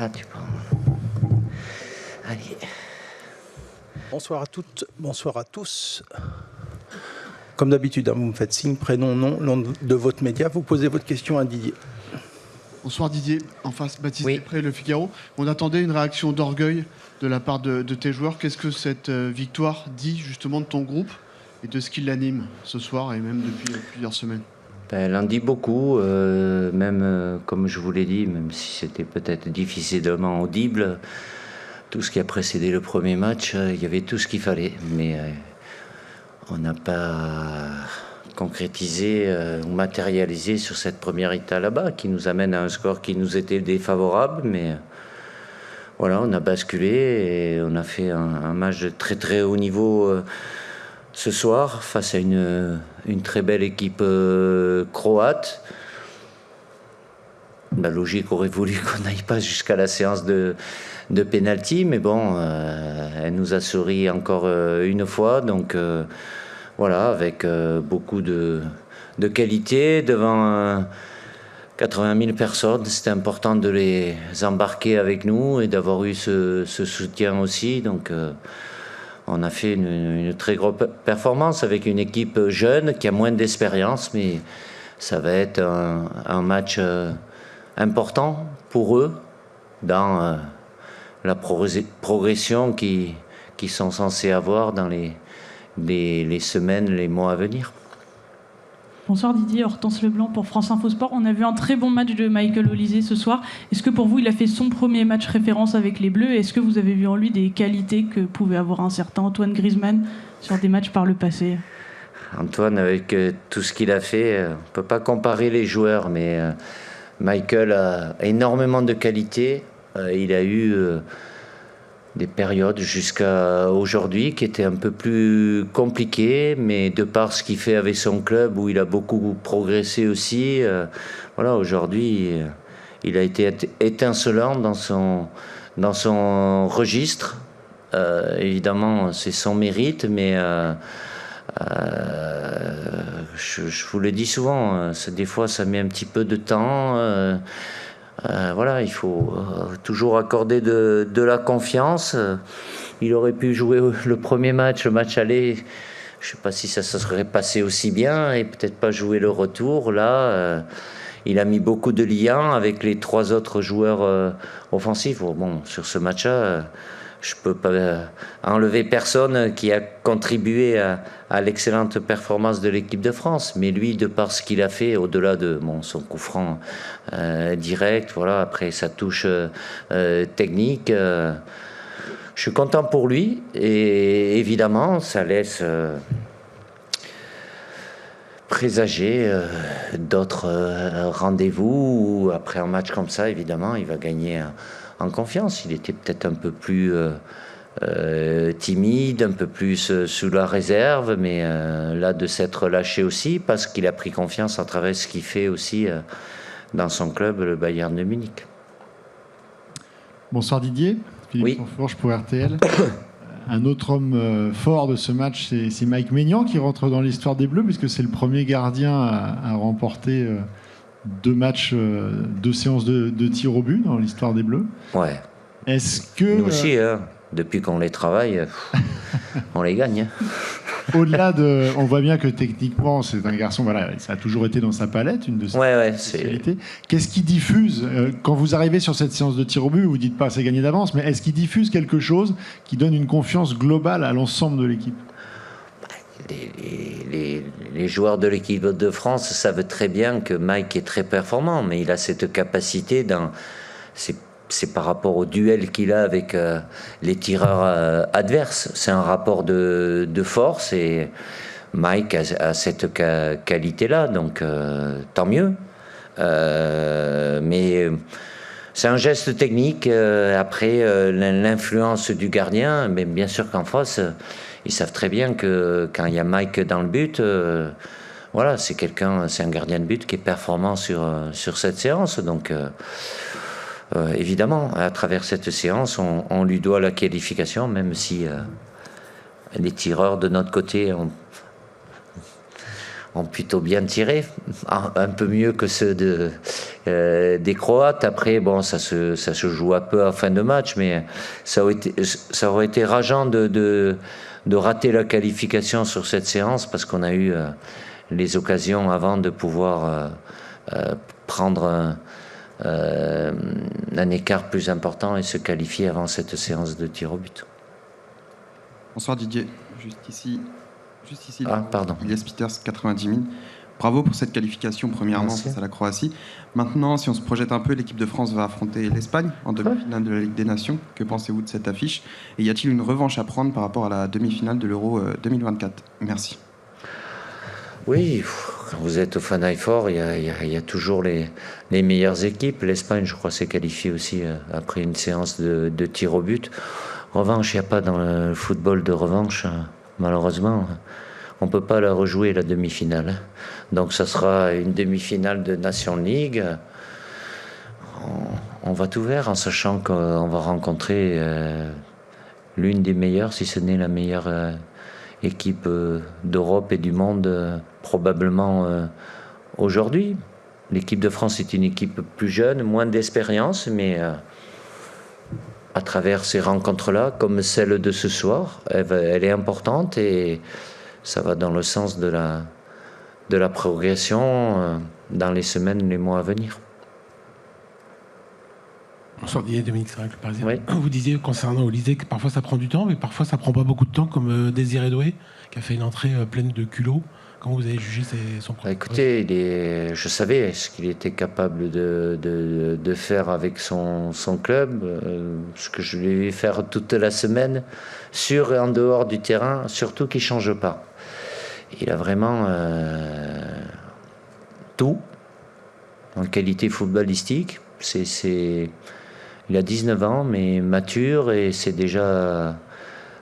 Ah, tu prends. Allez. Bonsoir à toutes, bonsoir à tous. Comme d'habitude, vous me faites signe, prénom, nom de votre média. Vous posez votre question à Didier. Bonsoir Didier, en face Baptiste Oui. Després, Le Figaro. On attendait une réaction d'orgueil de la part de tes joueurs. Qu'est-ce que cette victoire dit justement de ton groupe et de ce qui l'anime ce soir et même depuis plusieurs semaines? Elle en dit beaucoup, même comme je vous l'ai dit, même si c'était peut-être difficilement audible, tout ce qui a précédé le premier match, il y avait tout ce qu'il fallait. Mais on n'a pas concrétisé ou matérialisé sur cette première étape là-bas, qui nous amène à un score qui nous était défavorable. Mais voilà, on a basculé et on a fait un match de très très haut niveau ce soir face à une très belle équipe croate. La logique aurait voulu qu'on n'aille pas jusqu'à la séance de pénalty, mais bon, elle nous a souri encore une fois. Donc voilà, avec beaucoup de qualité devant 80 000 personnes. C'était important de les embarquer avec nous et d'avoir eu ce soutien aussi. Donc on a fait une très grosse performance avec une équipe jeune qui a moins d'expérience, mais ça va être un match important pour eux dans la progression qu'ils sont censés avoir dans les semaines, les mois à venir. Bonsoir Didier, Hortense Leblanc pour France Info Sport. On a vu un très bon match de Michael Olise ce soir. Est-ce que pour vous, il a fait son premier match référence avec les Bleus? Est-ce que vous avez vu en lui des qualités que pouvait avoir un certain Antoine Griezmann sur des matchs par le passé? Antoine, avec tout ce qu'il a fait, on ne peut pas comparer les joueurs, mais Michael a énormément de qualités. Il a eu des périodes jusqu'à aujourd'hui qui étaient un peu plus compliquées, mais de par ce qu'il fait avec son club où il a beaucoup progressé aussi, voilà, aujourd'hui il a été étincelant dans son registre. Évidemment, c'est son mérite, mais je vous le dis souvent, des fois ça met un petit peu de temps. Voilà, il faut toujours accorder de la confiance. Il aurait pu jouer le premier match, le match aller. Je ne sais pas si ça se serait passé aussi bien et peut-être pas jouer le retour. Là, il a mis beaucoup de liens avec les trois autres joueurs offensifs. Bon, sur ce match-là, je ne peux pas enlever personne qui a contribué à l'excellente performance de l'équipe de France. Mais lui, de par ce qu'il a fait, au-delà de son coup franc direct, voilà, après sa touche technique, je suis content pour lui. Et évidemment, ça laisse présager d'autres rendez-vous où, après un match comme ça, évidemment, il va gagner en confiance. Il était peut-être un peu plus timide, un peu plus sous la réserve, mais là de s'être lâché aussi parce qu'il a pris confiance à travers ce qu'il fait aussi dans son club, le Bayern de Munich. Bonsoir Didier, Philippe Sansfourche pour RTL. Un autre homme fort de ce match, c'est Mike Maignan qui rentre dans l'histoire des Bleus puisque c'est le premier gardien à remporter 2 matchs, 2 séances de tir au but dans l'histoire des Bleus. Ouais. Est-ce que nous aussi, depuis qu'on les travaille, on les gagne. Au-delà de, on voit bien que techniquement c'est un garçon, voilà, ça a toujours été dans sa palette, une de ses spécialités. Qu'est-ce qui diffuse quand vous arrivez sur cette séance de tir au but? Vous dites pas c'est gagné d'avance, mais est-ce qu'il diffuse quelque chose qui donne une confiance globale à l'ensemble de l'équipe? Les joueurs de l'équipe de France savent très bien que Mike est très performant, mais il a cette capacité c'est par rapport au duel qu'il a avec les tireurs adverses. C'est un rapport de force et Mike a cette qualité-là, donc tant mieux. Mais c'est un geste technique. Après, l'influence du gardien, mais bien sûr qu'en face, ils savent très bien que quand il y a Mike dans le but, voilà, c'est un gardien de but qui est performant sur cette séance. Donc évidemment, à travers cette séance, on lui doit la qualification, même si les tireurs de notre côté ont plutôt bien tiré, un peu mieux que ceux des Croates. Après, bon, ça se joue un peu à fin de match, mais ça aurait été rageant de rater la qualification sur cette séance parce qu'on a eu les occasions avant de pouvoir prendre un écart plus important et se qualifier avant cette séance de tir au but. Bonsoir Didier, juste ici. Ah, pardon. Elias Peters, 90 000. Bravo pour cette qualification, premièrement, face à la Croatie. Maintenant, si on se projette un peu, l'équipe de France va affronter l'Espagne en demi-finale de la Ligue des Nations. Que pensez-vous de cette affiche? Et y a-t-il une revanche à prendre par rapport à la demi-finale de l'Euro 2024? Merci. Oui, quand vous êtes au Final Four, il y a toujours les meilleures équipes. L'Espagne, je crois, s'est qualifiée aussi après une séance de tir au but. Revanche, il n'y a pas dans le football de revanche, malheureusement. On ne peut pas la rejouer, la demi-finale. Donc ça sera une demi-finale de Nation League. On va tout faire en sachant qu'on va rencontrer l'une des meilleures, si ce n'est la meilleure équipe d'Europe et du monde, probablement aujourd'hui. L'équipe de France est une équipe plus jeune, moins d'expérience, mais à travers ces rencontres-là, comme celle de ce soir, elle est importante et ça va dans le sens de la progression dans les semaines, les mois à venir. Bonsoir Didier, Dominique Sarrac, le Parisien. Oui. Vous disiez concernant Olysée que parfois ça prend du temps, mais parfois ça prend pas beaucoup de temps, comme Désiré Doué, qui a fait une entrée pleine de culot. Comment vous avez jugé son premier Écoutez, je savais ce qu'il était capable de faire avec son club, ce que je lui ai vu faire toute la semaine, sur et en dehors du terrain, surtout qu'il ne change pas. Il a vraiment tout en qualité footballistique. Il a 19 ans, mais mature, et c'est déjà...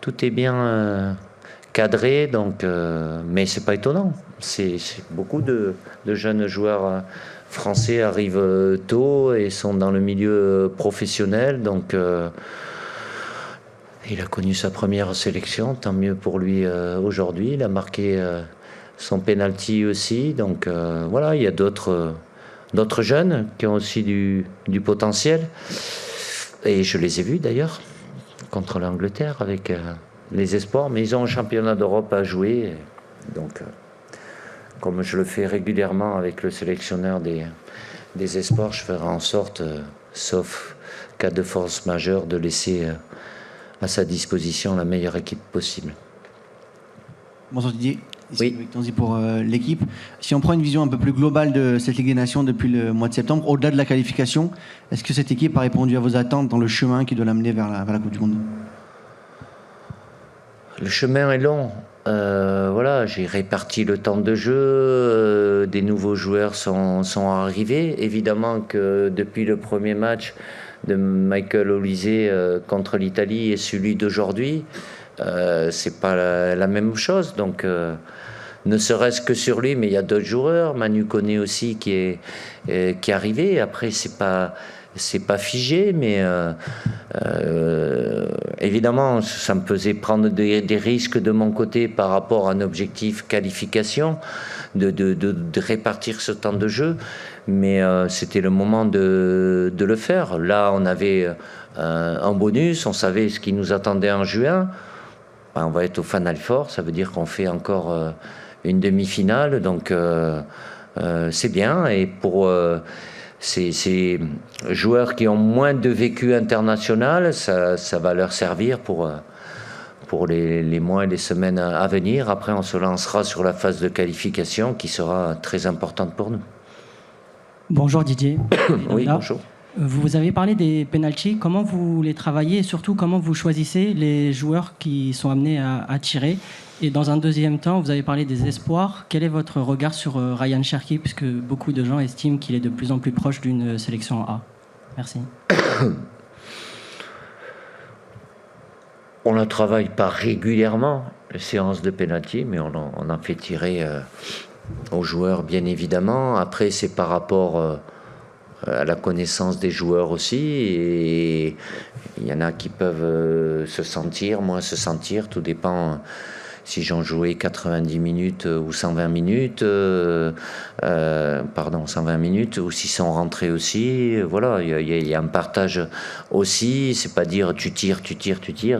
Tout est bien cadré, donc, mais c'est pas étonnant. C'est beaucoup de jeunes joueurs français arrivent tôt et sont dans le milieu professionnel, donc il a connu sa première sélection, tant mieux pour lui aujourd'hui. Il a marqué son penalty aussi, donc voilà, il y a d'autres jeunes qui ont aussi du potentiel. Et je les ai vus d'ailleurs contre l'Angleterre avec les espoirs, mais ils ont un championnat d'Europe à jouer. Donc, comme je le fais régulièrement avec le sélectionneur des espoirs, je ferai en sorte, sauf cas de force majeure, de laisser à sa disposition la meilleure équipe possible. Bonsoir Didier. Oui. Pour l'équipe. Si on prend une vision un peu plus globale de cette Ligue des Nations depuis le mois de septembre, au-delà de la qualification, est-ce que cette équipe a répondu à vos attentes dans le chemin qui doit l'amener vers la Coupe du Monde? Le chemin est long. Voilà, j'ai réparti le temps de jeu. Des nouveaux joueurs sont arrivés. Évidemment que depuis le premier match de Michael Olise contre l'Italie et celui d'aujourd'hui, c'est pas la même chose. Donc, ne serait-ce que sur lui, mais il y a d'autres joueurs. Manu Koné aussi qui est arrivé. Après, c'est pas figé, mais évidemment, ça me faisait prendre des risques de mon côté par rapport à un objectif qualification, de répartir ce temps de jeu. Mais c'était le moment de le faire. Là, on avait un bonus, on savait ce qui nous attendait en juin. On va être au Final Four, ça veut dire qu'on fait encore une demi-finale, donc c'est bien. Et pour ces joueurs qui ont moins de vécu international, ça va leur servir pour les mois et les semaines à venir. Après, on se lancera sur la phase de qualification qui sera très importante pour nous. Bonjour Didier. Oui, bonjour. Vous avez parlé des pénaltys. Comment vous les travaillez et surtout comment vous choisissez les joueurs qui sont amenés à tirer? Et dans un deuxième temps, vous avez parlé des espoirs. Quel est votre regard sur Ryan Cherki, puisque beaucoup de gens estiment qu'il est de plus en plus proche d'une sélection A? Merci. On ne travaille pas régulièrement, les séances de pénalty, mais on en fait tirer aux joueurs, bien évidemment. Après, c'est par rapport à la connaissance des joueurs aussi, et il y en a qui peuvent se sentir, moins se sentir, tout dépend si j'en jouais 90 minutes ou 120 minutes, 120 minutes, ou s'ils sont rentrés aussi, voilà, il y a un partage aussi, c'est pas dire tu tires,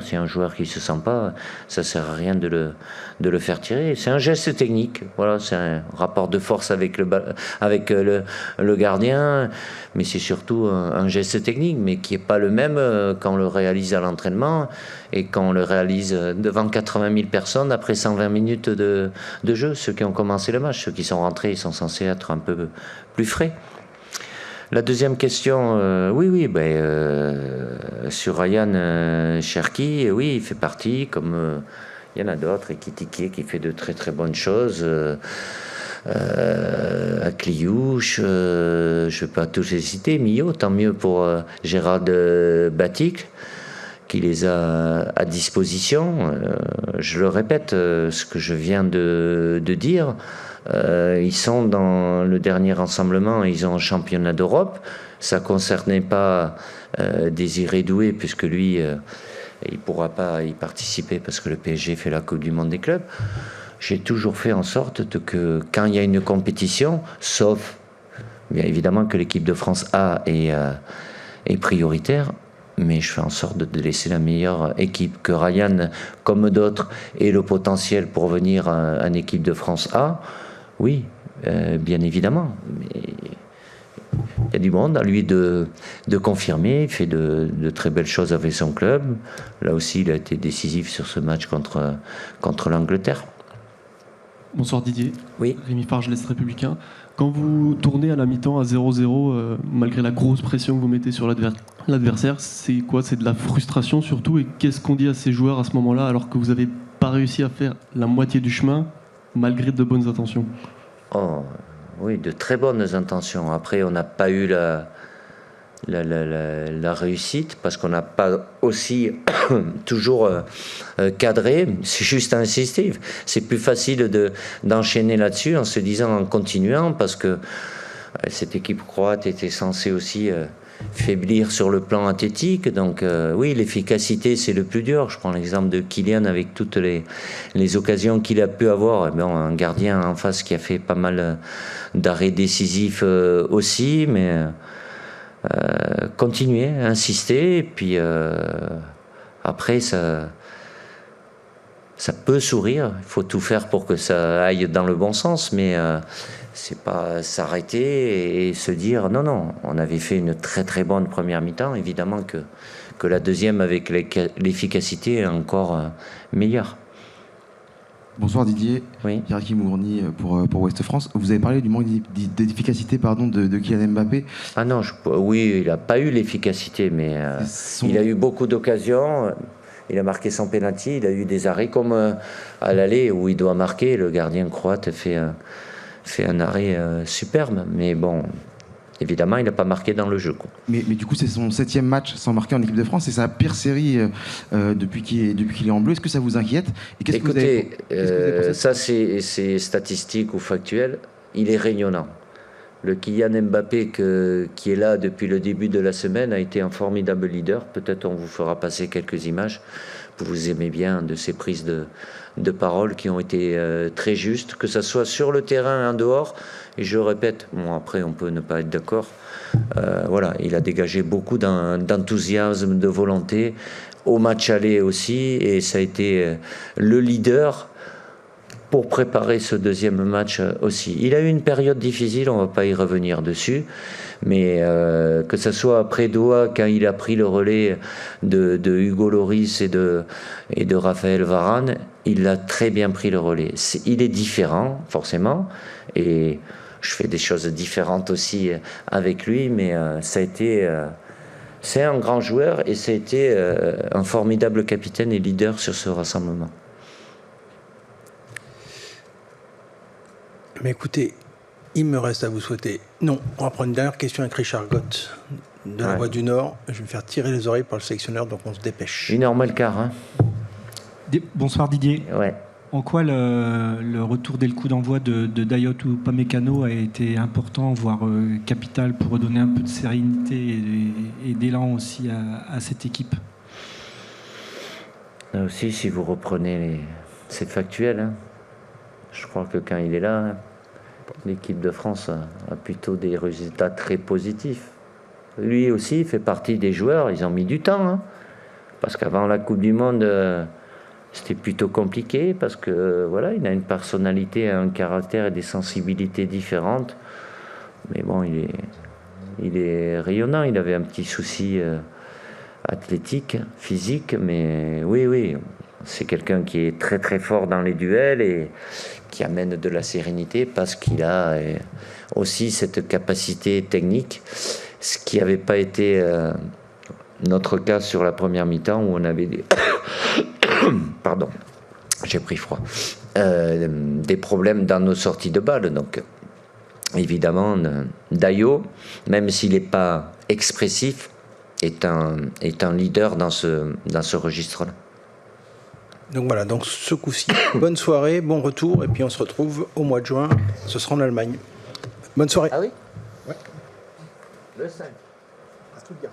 si un joueur qui se sent pas, ça sert à rien de le faire tirer, c'est un geste technique, voilà, c'est un rapport de force avec le gardien, mais c'est surtout un geste technique, mais qui est pas le même quand on le réalise à l'entraînement et quand on le réalise devant 80 000 personnes après 120 minutes de jeu. Ceux qui ont commencé le match, ceux qui sont rentrés, ils sont censés être un peu plus frais. La deuxième question, sur Ryan Cherki, oui, il fait partie, comme il y en a d'autres, et Ekitike qui fait de très très bonnes choses. À Cliouche, je ne vais pas tous les citer, Millau, tant mieux pour Gérard Batic, qui les a à disposition. Je le répète, ce que je viens de dire, ils sont dans le dernier rassemblement, ils ont un championnat d'Europe. Ça ne concernait pas Désiré Doué, puisque lui, il ne pourra pas y participer parce que le PSG fait la Coupe du Monde des clubs. J'ai toujours fait en sorte que quand il y a une compétition, sauf bien évidemment que l'équipe de France A est prioritaire, mais je fais en sorte de laisser la meilleure équipe, que Ryan, comme d'autres, ait le potentiel pour venir en équipe de France A. Oui, bien évidemment. Mais il y a du monde à lui de confirmer. Il fait de très belles choses avec son club. Là aussi, il a été décisif sur ce match contre l'Angleterre. Bonsoir Didier. Oui. Rémi Farge, l'Est républicain. Quand vous tournez à la mi-temps à 0-0, malgré la grosse pression que vous mettez sur l'adversaire, c'est quoi? C'est de la frustration surtout. Et qu'est-ce qu'on dit à ces joueurs à ce moment-là, alors que vous n'avez pas réussi à faire la moitié du chemin, malgré de bonnes intentions? Oh, oui, de très bonnes intentions. Après, on n'a pas eu la réussite, parce qu'on n'a pas aussi toujours cadré. C'est juste insister. C'est plus facile d'enchaîner là-dessus en se disant, en continuant, parce que cette équipe croate était censée aussi faiblir sur le plan athlétique. Donc oui, l'efficacité, c'est le plus dur. Je prends l'exemple de Kylian avec toutes les occasions qu'il a pu avoir. Bon, un gardien en face qui a fait pas mal d'arrêts décisifs aussi, mais continuer, insister, et puis après ça peut sourire. Il faut tout faire pour que ça aille dans le bon sens, mais c'est pas s'arrêter et se dire non, on avait fait une très très bonne première mi-temps, évidemment que la deuxième avec l'efficacité est encore meilleure. Bonsoir Didier, oui. Pierre-Aki Mourni pour Ouest France. Vous avez parlé du manque d'efficacité de Kylian Mbappé. Ah non, oui, il n'a pas eu l'efficacité, mais il a eu beaucoup d'occasions. Il a marqué son pénalty, il a eu des arrêts comme à l'aller où il doit marquer. Le gardien croate fait un arrêt superbe, mais bon, évidemment, il n'a pas marqué dans le jeu, quoi. Mais du coup, c'est son 7e match sans marquer en équipe de France, c'est sa pire série depuis qu'il est en bleu. Est-ce que ça vous inquiète? Et Écoutez, ça c'est statistique ou factuel, il est régnonnant. Le Kylian Mbappé qui est là depuis le début de la semaine a été un formidable leader. Peut-être on vous fera passer quelques images. Vous aimez bien de ces prises de parole qui ont été très justes, que ce soit sur le terrain, en dehors. Et je répète, bon, après on peut ne pas être d'accord. Voilà, il a dégagé beaucoup d'enthousiasme, de volonté au match aller aussi, et ça a été le leader pour préparer ce deuxième match aussi. Il a eu une période difficile, on ne va pas y revenir dessus, mais que ce soit après Doha, quand il a pris le relais de Hugo Lloris et de Raphaël Varane, il a très bien pris le relais. Il est différent, forcément, et je fais des choses différentes aussi avec lui, mais ça a été... c'est un grand joueur et ça a été un formidable capitaine et leader sur ce rassemblement. Mais écoutez, il me reste à vous souhaiter... Non, on va prendre une dernière question avec Richard Gott de la Voix du Nord. Je vais me faire tirer les oreilles par le sélectionneur, donc on se dépêche. 1h moins le quart. Hein. Bonsoir Didier. Ouais. En quoi le retour dès le coup d'envoi de Dayot ou Upamecano a été important, voire capital, pour redonner un peu de sérénité et d'élan aussi à cette équipe? Là aussi, si vous reprenez c'est factuel. Hein. Je crois que quand il est là, hein, l'équipe de France a plutôt des résultats très positifs. Lui aussi fait partie des joueurs, ils ont mis du temps. Hein, parce qu'avant la Coupe du Monde, c'était plutôt compliqué, parce que voilà, il a une personnalité, un caractère et des sensibilités différentes. Mais bon, il est rayonnant, il avait un petit souci athlétique, physique, mais oui, c'est quelqu'un qui est très très fort dans les duels et qui amène de la sérénité parce qu'il a aussi cette capacité technique, ce qui n'avait pas été notre cas sur la première mi-temps où on avait des... Pardon, j'ai pris froid. Des problèmes dans nos sorties de balles, donc évidemment Dayo, même s'il n'est pas expressif, est un leader dans ce registre-là. Donc voilà, donc ce coup-ci, bonne soirée, bon retour, et puis on se retrouve au mois de juin, ce sera en Allemagne. Bonne soirée. Ah oui ? Ouais. Le 5. À Stuttgart.